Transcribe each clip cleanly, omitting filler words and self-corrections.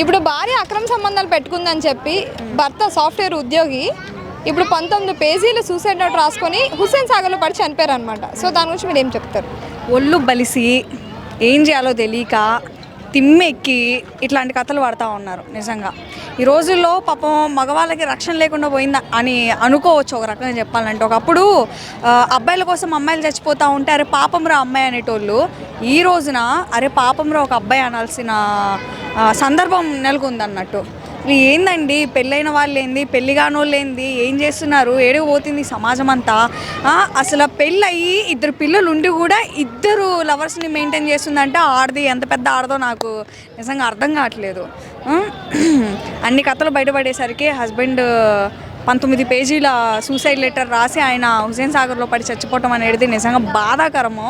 ఇప్పుడు భార్య అక్రమ సంబంధాలు పెట్టుకుందని చెప్పి భర్త సాఫ్ట్వేర్ ఉద్యోగి ఇప్పుడు 19 పేజీలు సూసైడ్ నోట్ రాసుకొని హుస్సేన్ సాగర్లో పడి చనిపోయారు అనమాట. సో దాని గురించి మీరు ఏం చెప్తారు? ఒళ్ళు బలిసి ఏం చేయాలో తెలియక తిమ్మెక్కి ఇట్లాంటి కథలు పడతా ఉన్నారు. నిజంగా ఈ రోజుల్లో పాపం మగవాళ్ళకి రక్షణ లేకుండా పోయిందా అని అనుకోవచ్చు ఒక రకంగా చెప్పాలంటే. ఒకప్పుడు అబ్బాయిల కోసం అమ్మాయిలు చచ్చిపోతూ ఉంటే అరే పాపంరా అమ్మాయి అనేటోళ్ళు, ఈ రోజున అరే పాపంరా ఒక అబ్బాయి అనాల్సిన సందర్భం నెలకొందన్నట్టు. ఏందండి పెళ్ళైన వాళ్ళు ఏంది, పెళ్లి కాని వాళ్ళు ఏంది, ఏం చేస్తున్నారు, ఏడుగు పోతుంది సమాజం అంతా. అసలు పెళ్ళయి 2 పిల్లలు ఉండి కూడా 2 లవర్స్ని మెయింటైన్ చేస్తుందంటే ఆడది ఎంత పెద్ద ఆడదో నాకు నిజంగా అర్థం కావట్లేదు. అన్ని కథలు బయటపడేసరికి హస్బెండ్ 19 పేజీల సూసైడ్ లెటర్ రాసి ఆయన హుస్సేన్ సాగర్లో పడి చచ్చిపోవటం అనేది నిజంగా బాధాకరము.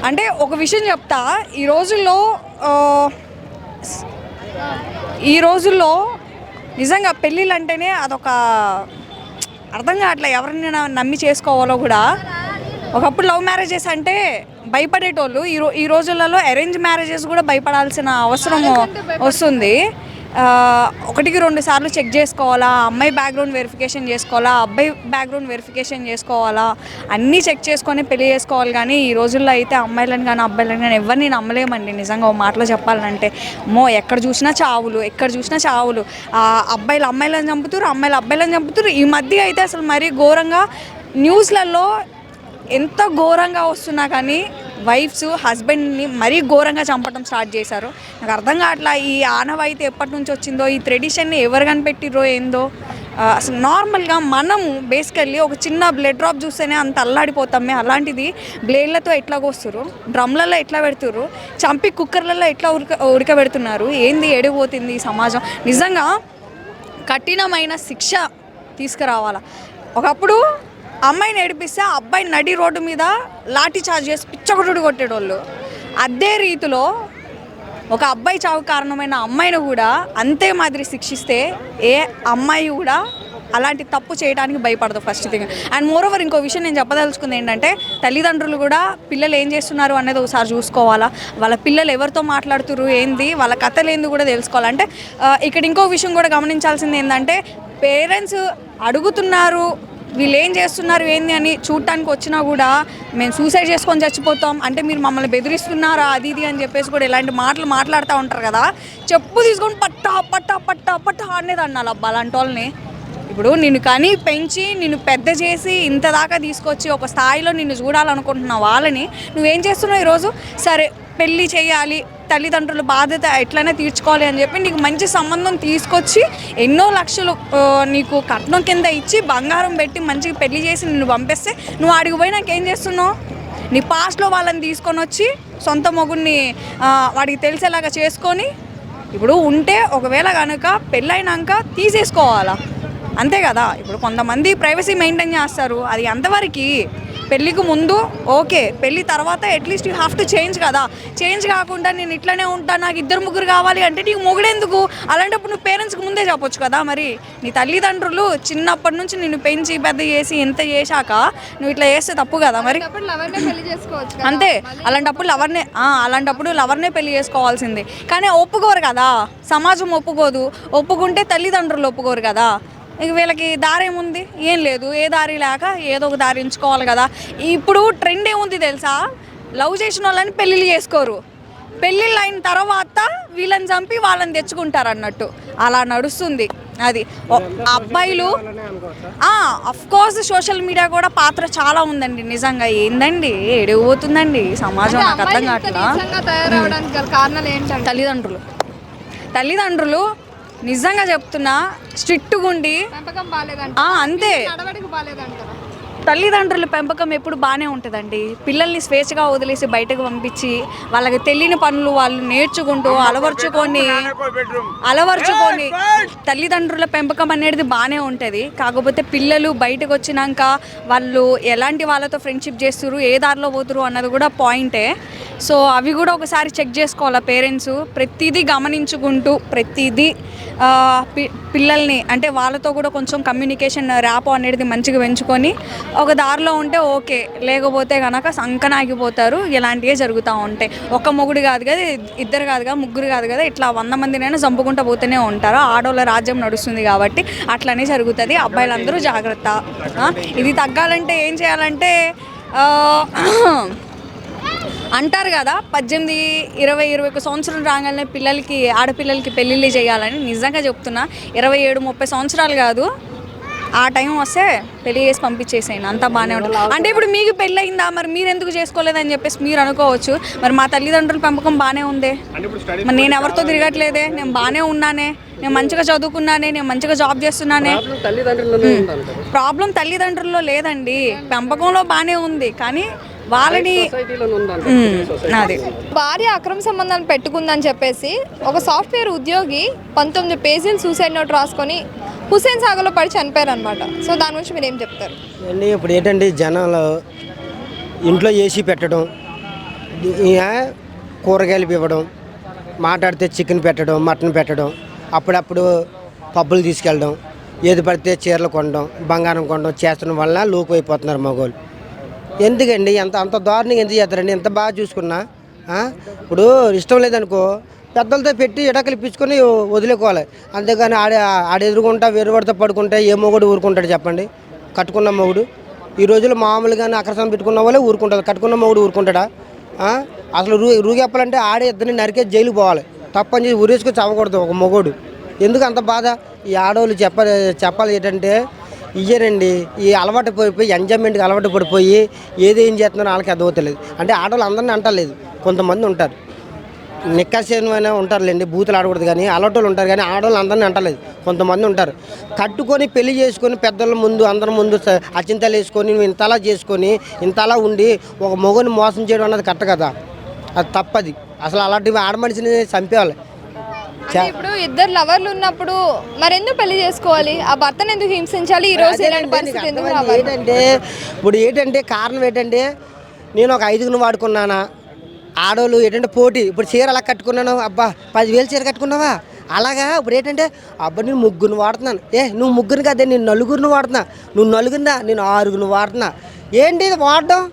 అంటే ఒక విషయం చెప్తా, ఈ రోజుల్లో నిజంగా పెళ్ళిళ్ళు అంటేనే అదొక అర్థం కావట్లే ఎవరిని నమ్మి చేసుకోవాలో కూడా. ఒకప్పుడు లవ్ మ్యారేజెస్ అంటే భయపడేటోళ్ళు, ఈ రోజులలో అరేంజ్ మ్యారేజెస్ కూడా భయపడాల్సిన అవసరం వస్తుంది. 1-2 సార్లు చెక్ చేసుకోవాలా, అమ్మాయి బ్యాక్గ్రౌండ్ వెరిఫికేషన్ చేసుకోవాలా, అబ్బాయి బ్యాక్గ్రౌండ్ వెరిఫికేషన్ చేసుకోవాలా, అన్నీ చెక్ చేసుకొని పెళ్లి చేసుకోవాలి. కానీ ఈ రోజుల్లో అయితే అమ్మాయిలను కానీ అబ్బాయిలను కానీ ఎవరిని నమ్మలేమండి. నిజంగా ఓ మాటలో చెప్పాలంటే ఎక్కడ చూసినా చావులు. అబ్బాయిలు అమ్మాయిలను చంపుతారు, అమ్మాయిలు అబ్బాయిలను చంపుతారు. ఈ మధ్య అయితే అసలు మరీ ఘోరంగా న్యూస్లలో ఎంత ఘోరంగా వస్తున్నా కానీ వైఫ్స్ హస్బెండ్ని మరీ ఘోరంగా చంపడం స్టార్ట్ చేశారు. నాకు అర్థం కావట్లా ఈ ఆనవాయితీ ఎప్పటి నుంచి వచ్చిందో, ఈ ట్రెడిషన్ని ఎవరు కనిపెట్టిరో ఏందో. అసలు నార్మల్గా మనము బేసికల్లీ ఒక చిన్న బ్లడ్ డ్రాప్ చూస్తేనే అంత అల్లాడిపోతామే, అలాంటిది బ్లేడ్లతో ఎట్లా కోస్తురు, డ్రమ్లలో ఎట్లా పెడుతురు, చంపి కుక్కర్లలో ఎట్లా ఉడకబెడుతున్నారు. ఏంది ఎడిపోతుంది ఈ సమాజం. నిజంగా కఠినమైన శిక్ష తీసుకురావాలా. ఒకప్పుడు అమ్మాయిని ఏడిపిస్తే అబ్బాయి నడి రోడ్డు మీద లాఠీ చార్జ్ చేసి పిచ్చగొట్టుడు కొట్టేటోళ్ళు. అదే రీతిలో ఒక అబ్బాయి చావు కారణమైన అమ్మాయిని కూడా అంతే మాదిరి శిక్షిస్తే ఏ అమ్మాయి కూడా అలాంటి తప్పు చేయడానికి భయపడదు ఫస్ట్ థింగ్. అండ్ మోరోవర్ ఇంకో విషయం నేను చెప్పదలుచుకుంది ఏంటంటే, తల్లిదండ్రులు కూడా పిల్లలు ఏం చేస్తున్నారు అనేది ఒకసారి చూసుకోవాలా. వాళ్ళ పిల్లలు ఎవరితో మాట్లాడుతున్నారు ఏంది, వాళ్ళ కథలు ఏంది కూడా తెలుసుకోవాలంటే. ఇక్కడ ఇంకో విషయం కూడా గమనించాల్సింది ఏంటంటే, పేరెంట్స్ అడుగుతున్నారు వీళ్ళు ఏం చేస్తున్నారు ఏంది అని చూడటానికి వచ్చినా కూడా మేము సూసైడ్ చేసుకొని చచ్చిపోతాం అంటే మీరు మమ్మల్ని బెదిరిస్తున్నారా అది ఇది అని చెప్పేసి కూడా ఇలాంటి మాటలు మాట్లాడుతూ ఉంటారు కదా. చెప్పు తీసుకొని పట్టా అనేది అన్నాను అబ్బా అలాంటి వాళ్ళని. ఇప్పుడు నిన్ను కని పెంచి నిన్ను పెద్ద చేసి ఇంత దాకా తీసుకొచ్చి ఒక స్థాయిలో నిన్ను చూడాలనుకుంటున్న వాళ్ళని నువ్వేం చేస్తున్నావు ఈరోజు? సరే పెళ్ళి చేయాలి, తల్లిదండ్రుల బాధ్యత ఎట్లయినా తీర్చుకోవాలి అని చెప్పి నీకు మంచి సంబంధం తీసుకొచ్చి ఎన్నో లక్షలు నీకు కట్నం కింద ఇచ్చి బంగారం పెట్టి మంచిగా పెళ్లి చేసి నిన్ను పంపిస్తే నువ్వు ఆడికి పోయి నాకేం చేస్తున్నావు? నీ పాస్ట్లో వాళ్ళని తీసుకొని వచ్చి సొంత మొగుడిని వాడికి తెలిసేలాగా చేసుకొని ఇప్పుడు ఉంటే ఒకవేళ కనుక పెళ్ళైనాక తీసేసుకోవాలా, అంతే కదా. ఇప్పుడు కొంతమంది ప్రైవసీ మెయింటైన్ చేస్తారు, అది ఎంతవరకు? పెళ్ళికి ముందు ఓకే, పెళ్ళి తర్వాత at least you have to change కదా. చేంజ్ కాకుండా నేను ఇట్లనే ఉంటాను, నాకు 2-3 కావాలి అంటే నీకు మొగుడెందుకు? అలాంటప్పుడు నువ్వు పేరెంట్స్కి ముందే చెప్పొచ్చు కదా. మరి నీ తల్లిదండ్రులు చిన్నప్పటి నుంచి నిన్ను పెంచి పెద్ద చేసి ఎంత చేశాక నువ్వు ఇట్లా చేస్తే తప్పు కదా. మరి అంతే, అలాంటప్పుడు లవర్నే పెళ్లి చేసుకోవాల్సింది. కానీ ఒప్పుకోరు కదా, సమాజం ఒప్పుకోదు. ఒప్పుకుంటే తల్లిదండ్రులు ఒప్పుకోరు కదా. ఇక వీళ్ళకి దారి ఏముంది? ఏం లేదు, ఏ దారి లేక ఏదో ఒక దారి ఎంచుకోవాలి కదా. ఇప్పుడు ట్రెండ్ ఏముంది తెలుసా? లవ్ చేసిన వాళ్ళని పెళ్ళిళ్ళు చేసుకోరు, పెళ్ళిళ్ళు అయిన తర్వాత వీళ్ళని చంపి వాళ్ళని తెచ్చుకుంటారు అన్నట్టు అలా నడుస్తుంది. అది అబ్బాయిలు అఫ్కోర్స్ సోషల్ మీడియా కూడా పాత్ర చాలా ఉందండి. నిజంగా ఏందండి ఎడిగిపోతుందండి సమాజం, నాకు అర్థం కావట్లా. తల్లిదండ్రులు నిజంగా చెప్తున్నా స్ట్రిక్ట్గా ఉండి అంతే. తల్లిదండ్రుల పెంపకం ఎప్పుడు బాగానే ఉంటుందండి. పిల్లల్ని స్వేచ్ఛగా వదిలేసి బయటకు పంపించి వాళ్ళకి తెలియని పనులు వాళ్ళు నేర్చుకుంటూ అలవర్చుకొని తల్లిదండ్రుల పెంపకం అనేది బాగానే ఉంటుంది. కాకపోతే పిల్లలు బయటకు వచ్చినాక వాళ్ళు ఎలాంటి వాళ్ళతో ఫ్రెండ్షిప్ చేస్తారు, ఏ దారిలో పోతురు అన్నది కూడా పాయింటే. సో అవి కూడా ఒకసారి చెక్ చేసుకోవాలి పేరెంట్స్. ప్రతిదీ గమనించుకుంటూ ప్రతిదీ పిల్లల్ని అంటే వాళ్ళతో కూడా కొంచెం కమ్యూనికేషన్ ర్యాపో అనేది మంచిగా పెంచుకొని ఒక దారిలో ఉంటే ఓకే, లేకపోతే కనుక సంకనాగిపోతారు. ఇలాంటివే జరుగుతూ ఉంటాయి. ఒక మొగుడు కాదు కదా, ఇద్దరు కాదు కదా, ముగ్గురు కాదు కదా, ఇట్లా 100 మందినైనా చంపుకుంటూ పోతూనే ఉంటారు. ఆడోళ్ళ రాజ్యం నడుస్తుంది కాబట్టి అట్లనే జరుగుతుంది. అబ్బాయిలందరూ జాగ్రత్త. ఇది తగ్గాలంటే ఏం చేయాలంటే అంటారు కదా 18, 20, 21 సంవత్సరాలు రాగానే పిల్లలకి, ఆడపిల్లలకి పెళ్ళిళ్ళు చేయాలని. నిజంగా చెప్తున్నా, 27, 30 సంవత్సరాలు కాదు, ఆ టైం వస్తే పెళ్లి చేసి పంపించేసేయండి, అంతా బాగానే ఉంటుంది. అంటే ఇప్పుడు మీకు పెళ్ళి అయిందా, మరి మీరు ఎందుకు చేసుకోలేదని చెప్పేసి మీరు అనుకోవచ్చు. మరి మా తల్లిదండ్రుల పెంపకం బాగానే ఉందే, మరి నేను ఎవరితో తిరగట్లేదే, నేను బాగానే ఉన్నానే, నేను మంచిగా చదువుకున్నానే, నేను మంచిగా జాబ్ చేస్తున్నానే. ప్రాబ్లం తల్లిదండ్రుల్లో లేదండి, పెంపకంలో బాగానే ఉంది. కానీ వాళ్ళని అదే భార్య అక్రమ సంబంధాలు పెట్టుకుందని చెప్పేసి ఒక సాఫ్ట్వేర్ ఉద్యోగి 19 పేజీలు సూసైడ్ నోట్ రాసుకొని హుస్సేన్ సాగర్లో పడి చనిపోయారు అనమాట. సో దాని గురించి మీరు ఏం చెప్తారు? అండి ఇప్పుడు ఏంటంటే జనాలు ఇంట్లో ఏసీ పెట్టడం, కూరగాయలు ఇవ్వడం, మాట్లాడితే చికెన్ పెట్టడం, మటన్ పెట్టడం, అప్పుడప్పుడు పబ్బులు తీసుకెళ్ళడం, ఏది పడితే చీరలు కొనడం, బంగారం కొనడం చేస్తడం వల్ల లోకు అయిపోతున్నారు మగవాళ్ళు. ఎందుకండి అంత దారుణంగా ఎందుకు చేస్తారండి? ఎంత బాగా చూసుకున్నా ఇప్పుడు ఇష్టం లేదనుకో పెద్దలతో పెట్టి ఎడకలు ఇప్పించుకొని వదిలేకోవాలి. అంతేగాని ఆడెదురుకుంటా వేరువాడితో పడుకుంటే ఏ మొగుడు ఊరుకుంటాడు చెప్పండి? కట్టుకున్న మొగుడు ఈ రోజుల్లో మామూలుగానే అక్రసం పెట్టుకున్న వాళ్ళే ఊరుకుంటారు, కట్టుకున్న మొగుడు ఊరుకుంటాడా? అసలు రూగెప్పాలంటే ఆడే ఇద్దరిని నరికే జైలుకి పోవాలి, తప్పని చెప్పి ఉరేసుకొని చదవకూడదు ఒక మొగోడు. ఎందుకు అంత బాధ? ఈ ఆడవాళ్ళు చెప్పాలి ఏంటంటే ఇయ్యనండి, ఈ అలవాటు పడిపోయి ఎంజాయ్మెంట్కి అలవాటు పడిపోయి ఏం చేస్తున్నారో వాళ్ళకి అర్థమవుతలేదు. అంటే ఆడవాళ్ళు అందరినీ అంటలేదు, కొంతమంది ఉంటారు నిక్కసేనైనా ఉంటారులేండి, బూతులు ఆడకూడదు కానీ అలవాటు ఉంటారు. కానీ ఆడవాళ్ళు అందరినీ అంటలేదు, కొంతమంది ఉంటారు కట్టుకొని పెళ్లి చేసుకొని పెద్దల ముందు అందరి ముందు అచింతలు వేసుకొని నువ్వు ఇంతలా చేసుకొని ఇంతలా ఉండి ఒక మొగుని మోసం చేయడం అన్నది కరెక్ట్ కదా, అది తప్పది. అసలు అలాంటి ఆడమనిషిని చంపేయాలి. ఇప్పుడు ఇద్దరు లవర్లు ఉన్నప్పుడు మరి ఎందుకు పెళ్లి చేసుకోవాలి? ఆ భర్తను ఎందుకు హింసించాలి? ఈ రోజు ఇలాంటి పరిస్థితి ఎందుకు రావాలి? ఏంటంటే కారణం ఏంటంటే నేను ఒక 5గురు వాడుకున్నానా, ఆడోళ్ళు ఏంటంటే పోటీ. ఇప్పుడు చీర అలా కట్టుకున్నాను, అబ్బా 10,000 చీర కట్టుకున్నావా అలాగా. ఇప్పుడు ఏంటంటే అబ్బా నేను 3 వాడుతున్నాను, నువ్వు 3 కాదే నేను 4 వాడుతున్నా, నువ్వు 4 నేను 6 వాడుతున్నా. ఏంటి ఇది వాడడం?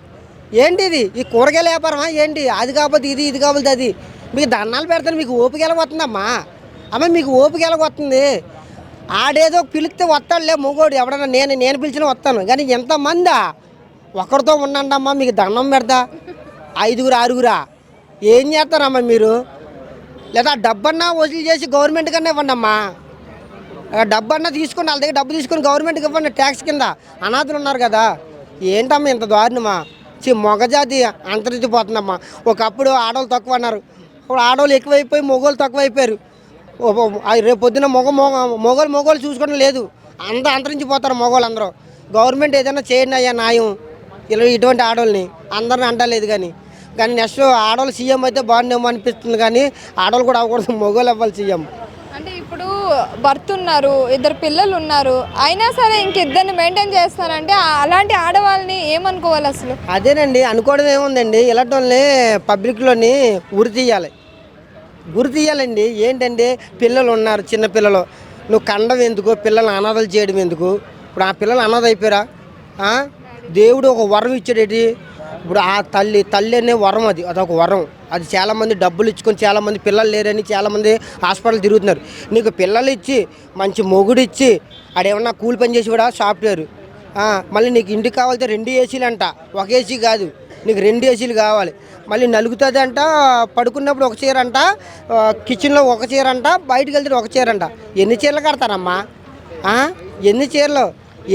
ఏంటి ఇది? ఈ కూరగాయల వ్యాపారమా ఏంటి? అది కాకపోతే ఇది కాకపోతే అది. మీకు దండాలు పెడతాను, మీకు ఓపిక ఎలాగొస్తుందమ్మా? అమ్మ మీకు ఓపిక ఎలాగొస్తుంది? ఆడేదో పిలిస్తే వస్తాడులే మొగోడు, ఎవడన్నా నేను పిలిచిన వస్తాను. కానీ ఎంతమందా ఒకరితో ఉండండి అమ్మా, మీకు దండం పెడతా. 5గురు 6గురా ఏం చేస్తారమ్మా మీరు? లేదా డబ్బన్నా వసూలు చేసి గవర్నమెంట్ కన్నా ఇవ్వండి అమ్మా, డబ్బన్నా తీసుకోండి, వాళ్ళ దగ్గర డబ్బు తీసుకొని గవర్నమెంట్కి ఇవ్వండి ట్యాక్స్ కింద. అనాథులు ఉన్నారు కదా, ఏంటమ్మా ఇంత దారుణమా? మొగజాతి అంతరించిపోతుందమ్మా. ఒకప్పుడు ఆడవాళ్ళు తక్కువ అన్నారు, ఇప్పుడు ఆడవాళ్ళు ఎక్కువైపోయి మొగోళ్ళు తక్కువైపోయారు. రేపు పొద్దున్న మొగోళ్ళు చూసుకోవడం లేదు, అంతా అంతరించిపోతారు మొగోళ్ళు అందరూ. గవర్నమెంట్ ఏదైనా చేయండి అయ్యా న్యాయం, ఇలా ఇటువంటి ఆడవాళ్ళని అందరిని అంటలేదు. కానీ నెక్స్ట్ ఆడవాళ్ళు సీఎం అయితే బాగుండేమో అనిపిస్తుంది. కానీ ఆడవాళ్ళు కూడా అవ్వకూడదు, మొగోళ్ళు అవ్వాలి సీఎం. అంటే ఇప్పుడు భర్త ఉన్నారు, 2 పిల్లలు ఉన్నారు, అయినా సరే ఇంకిద్దరిని మెయింటైన్ చేస్తారంటే అలాంటి ఆడవాళ్ళని ఏమనుకోవాలి అసలు? అదేనండి అనుకోవడం ఏముందండి, ఇలాంటి వాళ్ళని పబ్లిక్లోని గురి తీయాలండి. ఏంటంటే పిల్లలు ఉన్నారు, చిన్న పిల్లలు, నువ్వు కండం ఎందుకు? పిల్లల్ని అనాథలు చేయడం ఎందుకు? ఇప్పుడు ఆ పిల్లలు అనాథ అయిపోయారా? దేవుడు ఒక వరం ఇచ్చాడేటి? ఇప్పుడు ఆ తల్లి అనే వరం, అదొక వరం. అది చాలామంది డబ్బులు ఇచ్చుకొని చాలామంది పిల్లలు లేరని చాలామంది హాస్పిటల్ తిరుగుతున్నారు. నీకు పిల్లలు ఇచ్చి మంచి మొగుడు ఇచ్చి ఆడేమన్నా కూలి పని చేసి కూడా సాఫ్ట్వేర్, మళ్ళీ నీకు ఇంటికి కావాలంటే 2 ఏసీలు అంట, ఒక ఏసీ కాదు నీకు 2 ఏసీలు కావాలి. మళ్ళీ నలుగుతుంది అంట, పడుకున్నప్పుడు ఒక చీర అంట, కిచెన్లో ఒక చీర అంట, బయటకు వెళ్తే ఒక చీర అంట. ఎన్ని చీరలు కడతారమ్మా? ఎన్ని చీరలు?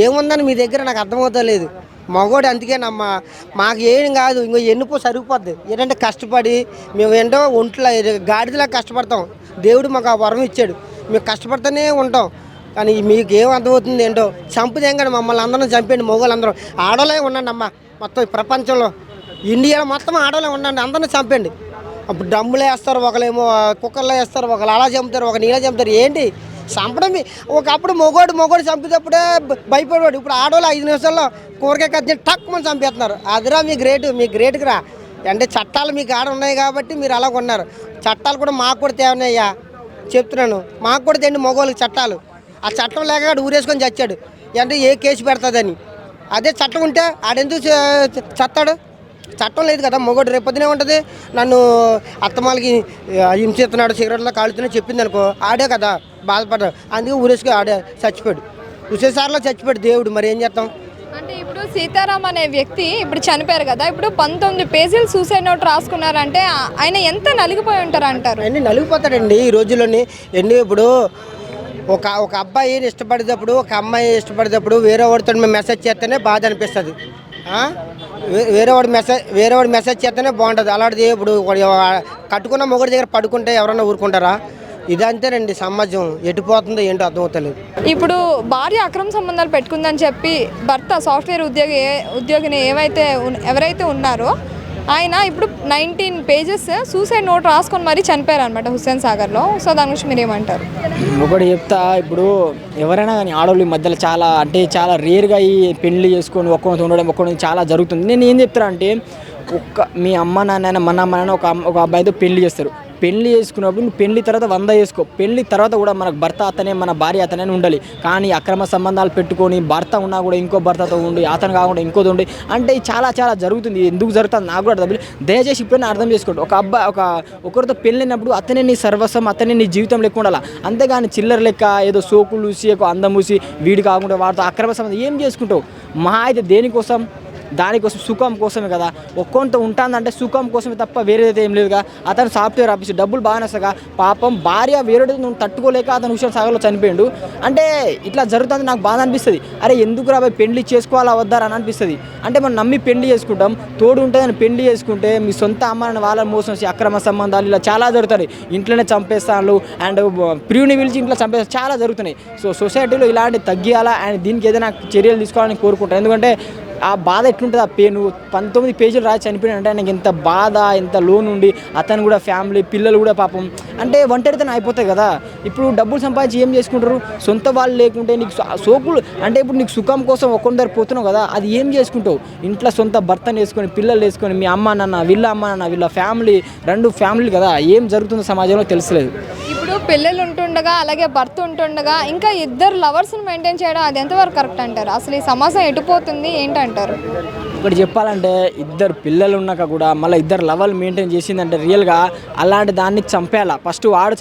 ఏముందని మీ దగ్గర నాకు అర్థమవుతలేదు. మగోడు అందుకేనమ్మా, మాకు ఏం కాదు, ఇంకో ఎన్నిపో సరిగిపోద్ది. ఏంటంటే కష్టపడి మేము ఏంటో ఒంట్లో గాడిదలా కష్టపడతాం. దేవుడు మాకు ఆ వరం ఇచ్చాడు, మేము కష్టపడుతూనే ఉంటాం. కానీ మీకు ఏం అర్థమవుతుంది ఏంటో? చంపుదేం కానీ మమ్మల్ని అందరం చంపండి, మొగోళ్ళందరూ. ఆడోళ్ళే ఉండండి అమ్మా, మొత్తం ప్రపంచంలో ఇండియాలో మొత్తం ఆడోళ్ళే ఉండండి, అందరిని చంపండి. అప్పుడు డ్రమ్ములు వేస్తారు, ఒకళ్ళేమో కుక్కర్లో వేస్తారు, ఒకళ్ళు అలా చంపుతారు, ఒక నీళ్ళ చంపుతారు. ఏంటి చంపడం? ఒకప్పుడు మొగోడు చంపేటప్పుడే భయపడేవాడు, ఇప్పుడు ఆడవాళ్ళు 5 నిమిషాల్లో కూరగాయ కత్తి టక్కుమని చంపేస్తున్నారు. అదిరా మీ గ్రేట్కి రా. అంటే చట్టాలు మీకు ఆడ ఉన్నాయి కాబట్టి మీరు అలా ఉన్నారు. చట్టాలు కూడా మాకు కూడా తేవనయ్యా, చెప్తున్నాను. మాకు కూడా తేండి మొగోళ్ళకి చట్టాలు. ఆ చట్టం లేక ఊరేసుకొని చచ్చాడు. అంటే ఏ కేసు పెడుతుందని అదే చట్టం ఉంటే ఆడెందుకు చస్తాడు? చట్టం లేదు కదా. మొగోడు రేపొద్దునే ఉంటుంది నన్ను అత్తమాలకి హింసిస్తున్నాడు, సిగరెట్లో కాలుతున్నా చెప్పింది అనుకో, ఆడే కదా బాధపడ్డాడు. అందుకే ఊరేసుకు ఆడే చచ్చిపోయాడు. ఉసేసార్లో చచ్చిపోయాడు దేవుడు. మరి ఏం చేస్తాం? అంటే ఇప్పుడు సీతారాం అనే వ్యక్తి ఇప్పుడు చనిపోయారు కదా, ఇప్పుడు 19 పేజీలు సూసైడ్ నోట్ రాసుకున్నారంటే ఆయన ఎంత నలిగిపోయి ఉంటారు అంటారు? అన్నీ నలిగిపోతాడండి ఈ రోజుల్లోని. ఇప్పుడు ఒక అబ్బాయిని ఇష్టపడేటప్పుడు, ఒక అమ్మాయి ఇష్టపడేటప్పుడు వేరే వాడితో మేము మెసేజ్ చేస్తేనే బాధ అనిపిస్తుంది. వేరే వాడు మెసేజ్ చేస్తేనే బాగుంటుంది. అలాంటిది ఇప్పుడు కట్టుకున్న మొగుడి దగ్గర పడుకుంటే ఎవరన్నా ఊరుకుంటారా? ఇదంతేనండి సమాజం. ఎటుపోతుందో ఏంటో అర్థమవుతలేదు. ఇప్పుడు భార్య అక్రమ సంబంధాలు పెట్టుకుందని చెప్పి భర్త సాఫ్ట్వేర్ ఉద్యోగిని ఎవరైతే ఉన్నారో ఆయన ఇప్పుడు 19 పేజెస్ సూసైడ్ నోట్ రాసుకొని మరీ చనిపోయారు అనమాట హుస్సేన్ సాగర్లో. సో దాని గురించి మీరు ఏమంటారు? ఒకటి చెప్తా, ఇప్పుడు ఎవరైనా కానీ ఆడవాళ్ళు ఈ మధ్యలో చాలా రేర్గా ఈ పెళ్లి చేసుకొని ఒక్కొక్కరితో ఉండడం ఒక్కొక్కటి చాలా జరుగుతుంది. నేను ఏం చెప్తాను అంటే, మీ అమ్మ నాన్న మన అమ్మ నాన్న ఒక అబ్బాయితో పెళ్లి చేస్తారు. పెళ్లి చేసుకున్నప్పుడు నువ్వు పెళ్లి తర్వాత 100 చేసుకో. పెళ్లి తర్వాత కూడా మనకు భర్త అతనే, మన భార్య అతనే ఉండాలి. కానీ అక్రమ సంబంధాలు పెట్టుకొని భర్త ఉన్నా కూడా ఇంకో భర్తతో ఉండి, అతను కాకుండా ఇంకోటి ఉండి అంటే చాలా జరుగుతుంది. ఎందుకు జరుగుతుంది నాకు కూడా అర్థం. దయచేసి ఇప్పుడైనా అర్థం చేసుకోండి. ఒకరితో పెళ్ళినప్పుడు అతనే నీ సర్వస్వం, అతనే నీ జీవితం లెక్క ఉండాలి. అంతేగాని చిల్లర లెక్క ఏదో సోకులు ఊసి అందం మూసి వీడి కాకుండా వాడితో అక్రమ సంబంధం ఏం చేసుకుంటావు? మహా అయితే దేనికోసం? దానికోసం, సుఖం కోసమే కదా. ఒక్కొంత ఉంటుందంటే సుఖం కోసమే తప్ప వేరేదైతే ఏం లేదుగా. అతను సాఫ్ట్వేర్ ఆఫీస్ డబ్బులు బాగానే వస్తాగా. పాపం భార్య వేరేది నువ్వు తట్టుకోలేక అతను హుస్సేన్ సాగర్లో చనిపోయాడు. అంటే ఇట్లా జరుగుతుంది. నాకు బాధ అనిపిస్తుంది. అరే ఎందుకు రాబోయే పెళ్లి చేసుకోవాలా వద్దారా అని అనిపిస్తుంది. అంటే మనం నమ్మి పెళ్లి చేసుకుంటాం, తోడు ఉంటుందని పెళ్లి చేసుకుంటే మీ సొంత అమ్మాయిని వాళ్ళని మోసం వచ్చి అక్రమ సంబంధాలు ఇలా చాలా జరుగుతాయి. ఇంట్లోనే చంపేస్తాను అండ్ ప్రియుని పిలిచి ఇంట్లో చంపేస్తాను చాలా జరుగుతున్నాయి. సో సొసైటీలో ఇలాంటి తగ్గియాలా అండ్ దీనికి ఏదైనా చర్యలు తీసుకోవాలని కోరుకుంటాను. ఎందుకంటే ఆ బాధ ఎట్లుంటుంది, ఆ పెయిన్ 19 పేజీలు రాసి చనిపోయినంటే నాకు ఎంత బాధ, ఎంత లోన్ ఉండి అతను కూడా ఫ్యామిలీ పిల్లలు కూడా పాపం అంటే ఒంటరితనం అయిపోతాయి కదా. ఇప్పుడు డబ్బులు సంపాదించి ఏం చేసుకుంటారు? సొంత వాళ్ళు లేకుంటే నీకు సోకులు అంటే ఇప్పుడు నీకు సుఖం కోసం ఒక్కొందరు పోతున్నావు కదా, అది ఏం చేసుకుంటావు? ఇంట్లో సొంత భర్తను వేసుకొని పిల్లలు వేసుకొని మీ అమ్మ నాన్న వీళ్ళ ఫ్యామిలీ 2 ఫ్యామిలీలు కదా, ఏం జరుగుతుందో సమాజంలో తెలుసలేదు. ఇప్పుడు పిల్లలు ఉంటుండగా అలాగే భర్త ఉంటుండగా ఇంకా ఇద్దరు లవర్స్ని మెయింటైన్ చేయడం అది ఎంతవరకు కరెక్ట్ అంటారు? అసలు ఈ సమాజం ఎటుపోతుంది ఏంటంటారు? ఒకటి చెప్పాలంటే, ఇద్దరు పిల్లలు ఉన్నాక కూడా మళ్ళీ ఇద్దరు లెవెల్ మెయింటైన్ చేసిందంటే రియల్గా అలాంటి దాన్ని చంపేయాలా. ఫస్ట్ వాడు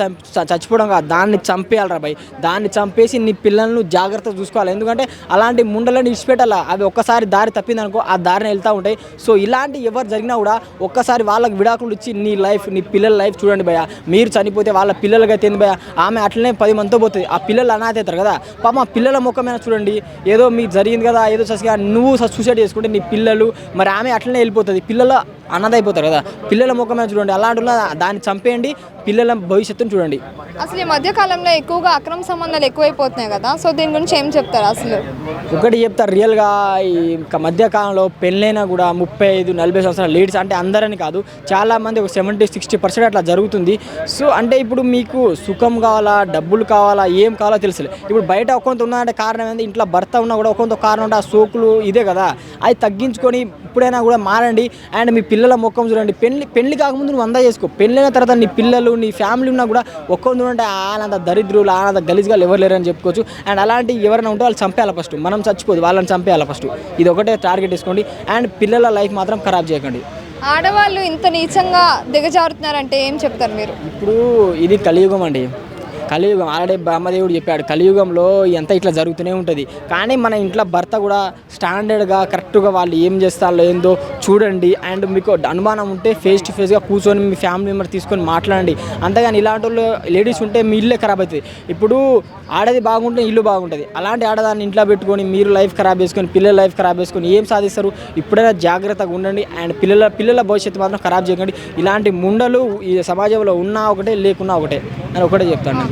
చచ్చిపోవడం కాదు, దాన్ని చంపేయాలరా భయ్. దాన్ని చంపేసి నీ పిల్లలను జాగ్రత్తగా చూసుకోవాలి. ఎందుకంటే అలాంటి ముండలను ఇచ్చిపెట్టాలా. అవి ఒక్కసారి దారి తప్పిందనుకో ఆ దారిని వెళ్తూ ఉంటాయి. సో ఇలాంటి ఎవరు జరిగినా కూడా ఒక్కసారి వాళ్ళకి విడాకులు ఇచ్చి నీ లైఫ్, నీ పిల్లల లైఫ్ చూడండి భయ. మీరు చనిపోతే వాళ్ళ పిల్లలకి తింది భయ. ఆమె అట్లనే 10 మందితో పోతుంది. ఆ పిల్లలు అనాథ అవుతారు కదా. పాపం ఆ పిల్లల ముఖమైనా చూడండి. ఏదో మీకు జరిగింది కదా, ఏదో ససిగా నువ్వు సూసైడ్ చేసుకుంటే నీ పిల్లలు మరి ఆమె అట్లనే వెళ్ళిపోతుంది. పిల్లలు అనాథ అయిపోతారు కదా. పిల్లల ముఖమైనా చూడండి. అలాంటి దాన్ని చంపేయండి, పిల్లల భవిష్యత్తును చూడండి. అసలు ఈ మధ్య కాలంలో ఎక్కువగా అక్రమ సంబంధాలు ఎక్కువైపోతున్నాయి కదా. సో దీని గురించి ఏం చెప్తారు? అసలు ఒకటి చెప్తారు, రియల్గా ఈ మధ్యకాలంలో పెళ్ళైనా కూడా 35-40 సంవత్సరాల లేడీస్ అంటే అందరని కాదు, చాలామంది ఒక 70-60% అట్లా జరుగుతుంది. సో అంటే ఇప్పుడు మీకు సుఖం కావాలా, డబ్బులు కావాలా, ఏం కావాలో తెలుసులే. ఇప్పుడు బయట ఒక్కొంత ఉన్నదంటే కారణం ఏంది? ఇంట్లో భర్త ఉన్నా కూడా ఒక్కొంత కారణం ఉంటే ఆ సోకులు ఇదే కదా. అది తగ్గించుకొని ఇప్పుడైనా కూడా మారండి. అండ్ మీ పిల్లల ముఖం చూడండి. పెళ్లి కాకముందు నువ్వు 100 చేసుకో. పెళ్ళైన తర్వాత నీ పిల్లలు, నీ ఫ్యామిలీ ఉన్నా కూడా ఒక్కొందు అంటే ఆనంద దరిద్రులు, ఆనంద గలీజ్గా ఎవరు లేరని చెప్పుకోవచ్చు. అండ్ అలాంటి ఎవరైనా ఉంటే వాళ్ళు చంపేయాలి ఫస్ట్. మనం చచ్చిపోదు, వాళ్ళని చంపేయాలి ఫస్ట్. ఇది ఒకటే టార్గెట్ తీసుకోండి. అండ్ పిల్లల లైఫ్ మాత్రం ఖరాబ్ చేయకండి. ఆడవాళ్ళు ఇంత నీచంగా దిగజారుతున్నారంటే ఏం చెప్తారు మీరు? ఇప్పుడు ఇది కలియుగం అండి. కలియుగం ఆల్రెడీ బ్రహ్మదేవుడు చెప్పాడు, కలియుగంలో ఎంత ఇట్లా జరుగుతూనే ఉంటుంది. కానీ మన ఇంట్లో భర్త కూడా స్టాండర్డ్గా కరెక్ట్గా వాళ్ళు ఏం చేస్తారో ఏందో చూడండి. అండ్ మీకు అనుమానం ఉంటే ఫేస్ టు ఫేస్గా కూర్చొని మీ ఫ్యామిలీ మెంబర్ తీసుకొని మాట్లాడండి. అంతేగాని ఇలాంటి వాళ్ళు లేడీస్ ఉంటే మీ ఇల్లే ఖరాబ్ అవుతుంది. ఇప్పుడు ఆడది బాగుంటే ఇల్లు బాగుంటుంది. అలాంటి ఆడదాన్ని ఇంట్లో పెట్టుకొని మీరు లైఫ్ ఖరాబ్ చేసుకొని పిల్లల లైఫ్ ఖరాబ్ చేసుకొని ఏం సాధిస్తారు? ఇప్పుడైనా జాగ్రత్తగా ఉండండి. అండ్ పిల్లల భవిష్యత్తు మాత్రం ఖరాబ్ చేయకండి. ఇలాంటి ముండలు ఈ సమాజంలో ఉన్నా ఒకటే, లేకున్నా ఒకటే అని ఒకటే చెప్తాను అంతే.